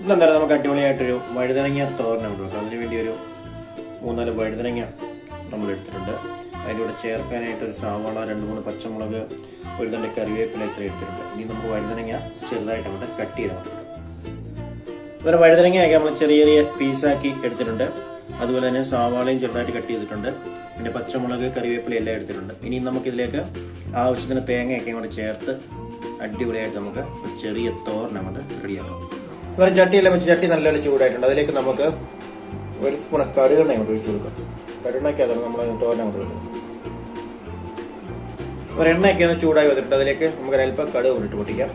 ഇന്നെന്തായാലും നമുക്ക് അടിപൊളിയായിട്ടൊരു വഴുതനങ്ങ തോരൻ കൊടുക്കാം. അതിനുവേണ്ടി ഒരു 3-4 വഴുതനങ്ങ നമ്മൾ എടുത്തിട്ടുണ്ട്. അതിൻ്റെ കൂടെ ചേർക്കാനായിട്ട് ഒരു സവാള, 2-3 പച്ചമുളക്, ഒരു തണ്ട് കറിവേപ്പില ഇത്ര എടുത്തിട്ടുണ്ട്. ഇനി നമുക്ക് വഴുതനങ്ങ ചെറുതായിട്ട് അങ്ങോട്ട് കട്ട് ചെയ്ത് കൊടുക്കാം. അതുപോലെ വഴുതനങ്ങയൊക്കെ നമ്മൾ ചെറിയ ചെറിയ പീസാക്കി എടുത്തിട്ടുണ്ട്. അതുപോലെ തന്നെ സവാളയും ചെറുതായിട്ട് കട്ട് ചെയ്തിട്ടുണ്ട്. പിന്നെ പച്ചമുളക്, കറിവേപ്പില എല്ലാം എടുത്തിട്ടുണ്ട്. ഇനി നമുക്കിതിലേക്ക് ആവശ്യത്തിന് തേങ്ങയൊക്കെ അങ്ങോട്ട് ചേർത്ത് അടിപൊളിയായിട്ട് നമുക്ക് ഒരു ചെറിയ തോരൻ അങ്ങോട്ട് റെഡിയാക്കാം. വേറെ ചട്ടിയെല്ലാം വെച്ച് ചട്ടി നല്ലപോലെ ചൂടായിട്ടുണ്ട്. അതിലേക്ക് നമുക്ക് 1 സ്പൂൺ കടുകെണ്ണ അങ്ങോട്ട് ഒഴിച്ചു കൊടുക്കാം. കടുകെണ്ണയ്ക്കകത്താണ് നമ്മൾ തോരൻ അങ്ങോട്ട് കൊടുക്കുന്നത്. ഒരു എണ്ണയൊക്കെ ഒന്ന് ചൂടായി വന്നിട്ടുണ്ട്. അതിലേക്ക് നമുക്ക് അല്പം കടുക് കൊണ്ടിട്ട് പൊട്ടിക്കാം.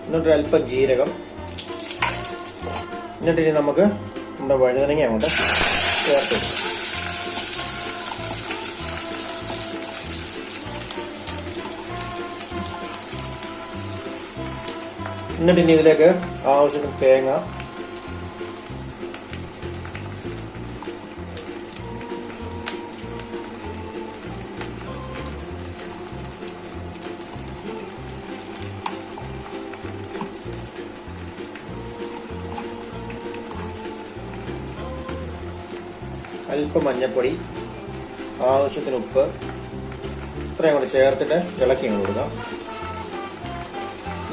എന്നിട്ട് അല്പം ജീരകം. എന്നിട്ട് ഇനി നമുക്ക് നമ്മുടെ വഴുതനങ്ങ അങ്ങോട്ട് ചേർത്ത് കൊടുക്കാം. എന്നിട്ട് ഇനി ഇതിലേക്ക് ആവശ്യത്തിന് തേങ്ങ, അല്പം മഞ്ഞൾപ്പൊടി, ആവശ്യത്തിന് ഉപ്പ്, ഇത്രയും കൂടെ ചേർത്തിട്ട് ഇളക്കി കൊടുക്കാം.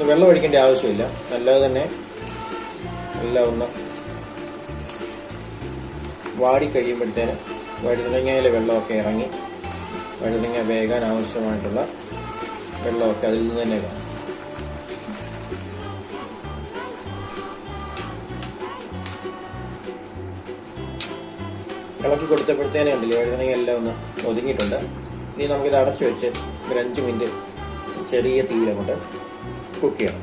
വെള്ളം ഒഴിക്കേണ്ട ആവശ്യമില്ല. നല്ലത് തന്നെ എല്ലാം ഒന്ന് വാടി കഴിയുമ്പോഴത്തേന് വഴുതനങ്ങയിലെ വെള്ളമൊക്കെ ഇറങ്ങി വഴുതനങ്ങ വേകാൻ ആവശ്യമായിട്ടുള്ള വെള്ളമൊക്കെ അതിൽ നിന്ന് തന്നെ കാണും. ഇളക്കി കൊടുത്തപ്പോഴത്തേനെ ഉണ്ടല്ലേ വഴുതനങ്ങ എല്ലാം ഒന്ന് ഒതുങ്ങിയിട്ടുണ്ട്. ഇനി നമുക്കിത് അടച്ചു വെച്ച് ഒരു 5 മിനിറ്റ് ചെറിയ തീയിലങ്ങോട്ട് കുക്ക് ചെയ്യണം.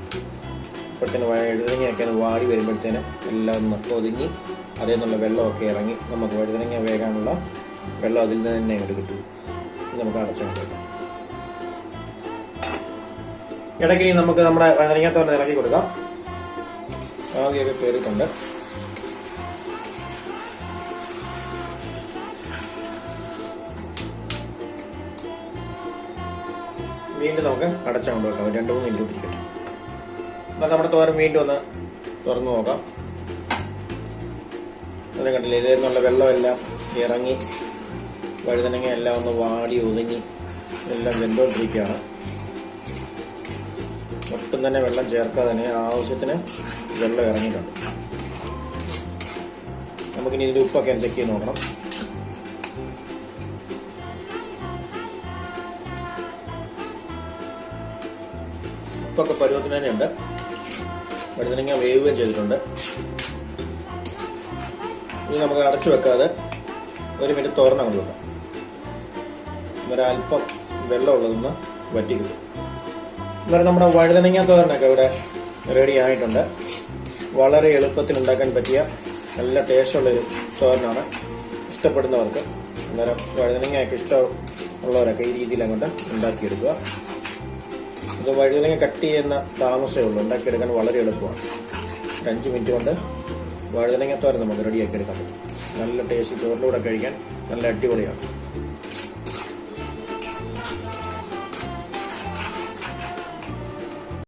അപ്പോഴത്തേന് വഴുതനങ്ങയൊക്കെ ഒന്ന് വാടി വരുമ്പോഴത്തേന് എല്ലാം ഒന്ന് ഒതുങ്ങി അതിൽ നിന്നുള്ള വെള്ളമൊക്കെ ഇറങ്ങി നമുക്ക് വഴുതനങ്ങ വേകാനുള്ള വെള്ളം അതിൽ നിന്ന് തന്നെ ഇങ്ങോട്ട് കിട്ടും. നമുക്ക് അടച്ചുകൊണ്ട് വെക്കാം. ഇടയ്ക്ക് നമുക്ക് നമ്മുടെ വഴുതനങ്ങ തോരൻ ഇറക്കി കൊടുക്കാം. ആദ്യമൊക്കെ കയറിയിട്ടുണ്ട്. വീണ്ടും നമുക്ക് അടച്ചുകൊണ്ട് വെക്കാം. 2-3 മിനിറ്റ് ഇരിക്കട്ടെ. എന്നാൽ നമ്മുടെ തോരൻ വീണ്ടും ഒന്ന് തുറന്നു നോക്കാം. അതിനെ കണ്ടില്ലേ, ഇതിൽ നിന്നുള്ള വെള്ളമെല്ലാം ഇറങ്ങി വഴുതനങ്ങ എല്ലാം ഒന്ന് വാടി ഒതുങ്ങി എല്ലാം വെന്തുകൊണ്ടിരിക്കുകയാണ്. ഒട്ടും തന്നെ വെള്ളം ചേർക്കാതെ തന്നെ ആവശ്യത്തിന് വെള്ളം ഇറങ്ങിയിട്ടുണ്ട്. നമുക്കിനി ഇതിൻ്റെ ഉപ്പൊക്കെ ചെക്ക് ചെയ്ത് നോക്കണം. ഉപ്പൊക്കെ പരുവത്തിന് തന്നെയുണ്ട്. വഴുതനങ്ങ വേവുകയും ചെയ്തിട്ടുണ്ട്. ഇനി നമുക്ക് അടച്ചു വെക്കാതെ 1 മിനിറ്റ് തോരൻ അങ്ങോട്ട് വെക്കാം. ഒരല്പം വെള്ളമുള്ളതൊന്ന് വറ്റി കിട്ടും. എന്നാലും നമ്മുടെ വഴുതനങ്ങ തോരനൊക്കെ ഇവിടെ റെഡി ആയിട്ടുണ്ട്. വളരെ എളുപ്പത്തിൽ ഉണ്ടാക്കാൻ പറ്റിയ നല്ല ടേസ്റ്റുള്ളൊരു തോരനാണ്. ഇഷ്ടപ്പെടുന്നവർക്ക് അന്നേരം വഴുതനങ്ങയൊക്കെ ഇഷ്ടമുള്ളവരൊക്കെ ഈ രീതിയിൽ അങ്ങോട്ട് ഉണ്ടാക്കിയെടുക്കുക. ഇത് വഴുതനങ്ങ കട്ട് ചെയ്യുന്ന താമസമേ ഉള്ളൂ. ഉണ്ടാക്കിയെടുക്കാൻ വളരെ എളുപ്പമാണ്. 5 മിനിറ്റ് കൊണ്ട് വഴുതനങ്ങ തോരൻ നമുക്ക് റെഡിയാക്കി എടുക്കാൻ പറ്റും. നല്ല ടേസ്റ്റ്, ചോറിലൂടെ കഴിക്കാൻ നല്ല അടിപൊളിയാണ്.